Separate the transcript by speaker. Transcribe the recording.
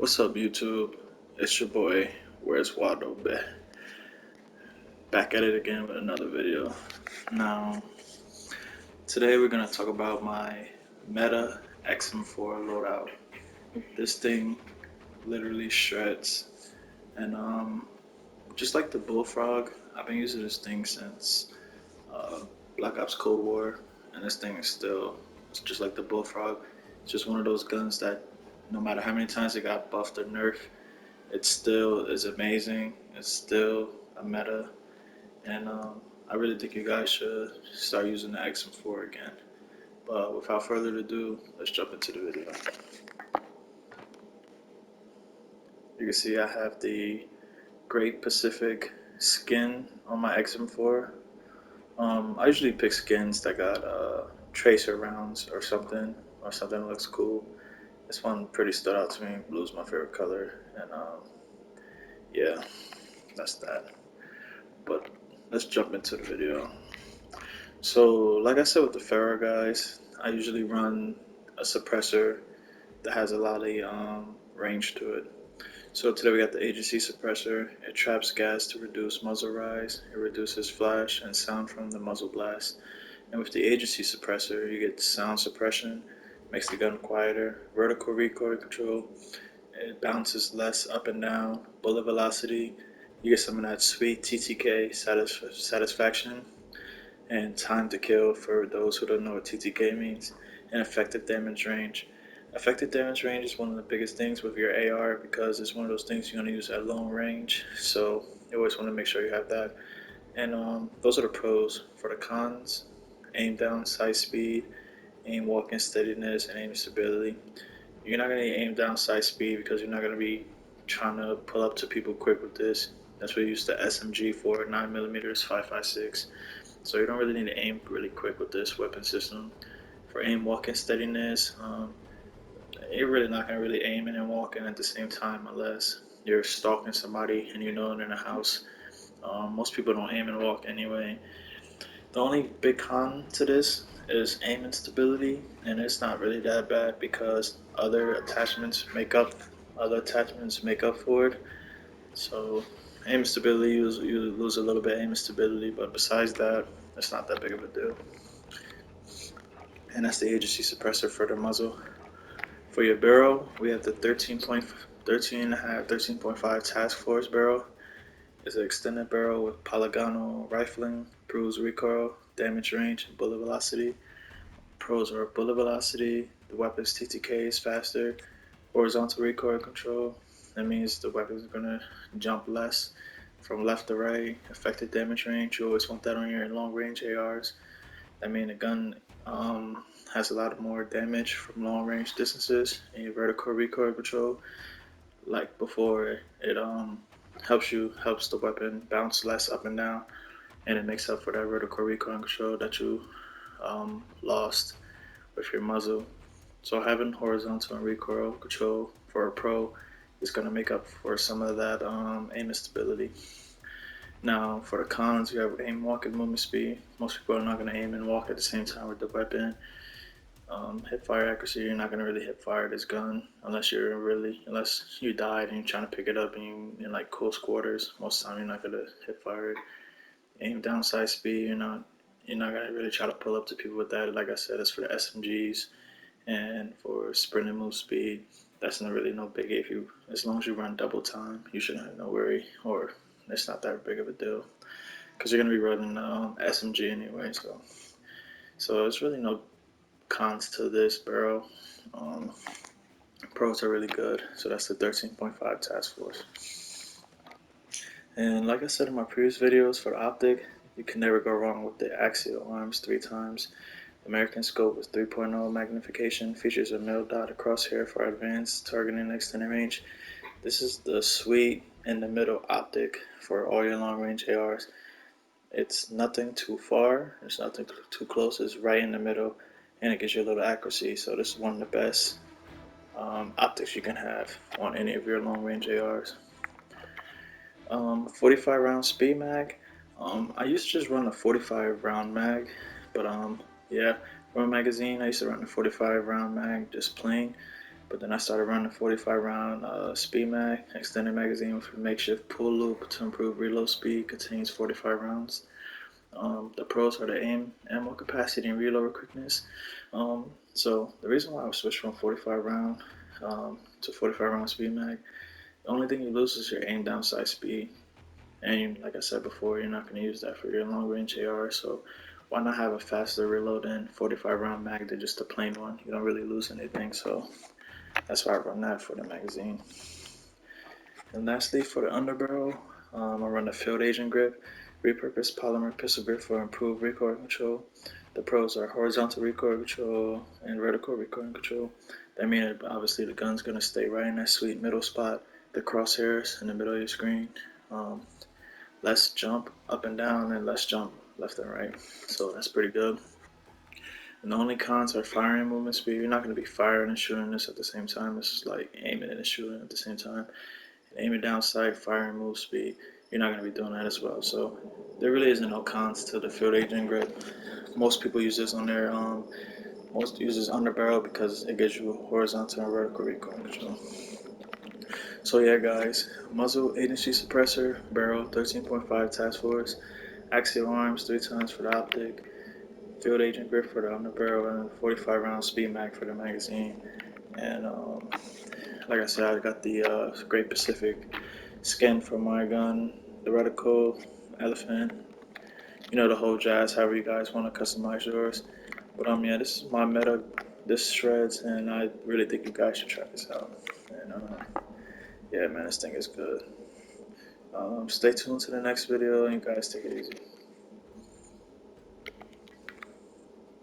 Speaker 1: What's up, YouTube? It's your boy, Where's Waldo? Back at it again with another video. Now, today we're gonna talk about my meta Xm4 loadout. This thing literally shreds, and just like the Bullfrog, I've been using this thing since uh, Black Ops Cold War, and this thing is still, it's just like the Bullfrog. It's just one of those guns that no matter how many times it got buffed or nerfed, it still is amazing. It's still a meta, and I really think you guys should start using the Xm4 again. But without further ado, let's jump into the video. You can see I have the Great Pacific skin on my Xm4. I usually pick skins that got tracer rounds or something that looks cool. This one pretty stood out to me. Blue's my favorite color, and yeah, that's that. But let's jump into the video. So, like I said with the Farah guys, I usually run a suppressor that has a lot of range to it. So today we got the agency suppressor. It traps gas to reduce muzzle rise. It reduces flash and sound from the muzzle blast. And with the agency suppressor, you get sound suppression, makes the gun quieter, vertical recoil control. It bounces less up and down, bullet velocity. You get some of that sweet TTK satisfaction, and time to kill for those who don't know what TTK means, and effective damage range. Effective damage range is one of the biggest things with your AR because it's one of those things you're going to use at long range, so you always want to make sure you have that. And those are the pros. For the cons, aim down, sight speed, aim walking steadiness, and aim stability. You're not going to aim down sight speed because you're not going to be trying to pull up to people quick with this. That's what you use the Xmr 9mm 5.56. So you don't really need to aim really quick with this weapon system. For aim walking steadiness, you're really not going to really aim and walking at the same time unless you're stalking somebody and you know they're in a house. Most people don't aim and walk anyway. The only big con to this is aim instability, and it's not really that bad because other attachments make up for it. So aim stability, you lose a little bit of aim stability, but besides that, it's not that big of a deal. And that's the agency suppressor for the muzzle. For your barrel, we have the 13.5 task force barrel. It's an extended barrel with polygonal rifling, improves recoil, damage range, and bullet velocity. Pros are bullet velocity, the weapon's TTK is faster, horizontal recoil control. That means the weapon is going to jump less from left to right. Effective damage range, you always want that on your long range ARs. That means the gun has a lot more damage from long range distances. And your vertical recoil control, like before, it helps the weapon bounce less up and down, and it makes up for that vertical recoil control that you lost with your muzzle. So having horizontal and recoil control for a pro is going to make up for some of that aim instability. Now for the cons, you have aim, walk, and movement speed. Most people are not going to aim and walk at the same time with the weapon. Hip fire accuracy, you're not going to really hip fire this gun unless you died and you're trying to pick it up and you're in like close quarters. Most of the time you're not going to hip fire it. Aim downside speed, you're not going to really try to pull up to people with that. Like I said, it's for the SMGs. And for sprint and move speed, that's not really no biggie. As long as you run double time, you shouldn't have no worry, or it's not that big of a deal because you're gonna be running SMG anyway. So it's really no cons to this barrel. Pros are really good. So that's the 13.5 task force. And like I said in my previous videos for the Optic, you can never go wrong with the axial arms 3 times. American scope with 3.0 magnification, features a middle dot crosshair for advanced targeting and extended range. This is the sweet in the middle optic for all your long range ARs. It's nothing too far, it's nothing too close, it's right in the middle, and it gives you a little accuracy. So this is one of the best optics you can have on any of your long range ARs. 45 round speed mag. I used to just run a 45 round mag, but yeah, for a magazine I used to run a 45 round mag just plain. But then I started running 45 round speed mag, extended magazine with a makeshift pull loop to improve reload speed, contains 45 rounds. The pros are the aim, ammo capacity, and reload quickness. So the reason why I switched from 45 round to 45 round speed mag, the only thing you lose is your aim down sight speed. And like I said before, you're not going to use that for your long range AR. So why not have a faster reload than 45 round mag than just a plain one? You don't really lose anything. So that's why I run that for the magazine. And lastly, for the underbarrel, I run the field agent grip, repurposed polymer pistol grip for improved recoil control. The pros are horizontal recoil control and vertical recoil control. That means obviously the gun's gonna stay right in that sweet middle spot, the crosshairs in the middle of your screen. Less jump up and down and less jump left and right. So that's pretty good. And the only cons are firing movement speed. You're not going to be firing and shooting this at the same time. This is like aiming and shooting at the same time. And aiming down sight, firing move speed, you're not going to be doing that as well. So there really isn't no cons to the field agent grip. Most people use this on their most uses underbarrel because it gives you horizontal and vertical recoil control. So yeah, guys, muzzle 8-inch suppressor, barrel 13.5 task force, axial arms 3 times for the optic, field agent grip for the underbarrel, and 45 round speed mag for the magazine. And like I said, I got the Great Pacific skin for my gun, the reticle, elephant, you know, the whole jazz, however you guys want to customize yours. But yeah, this is my meta, this shreds, and I really think you guys should try this out. And yeah, man, this thing is good. Stay tuned to the next video, and you guys take it easy.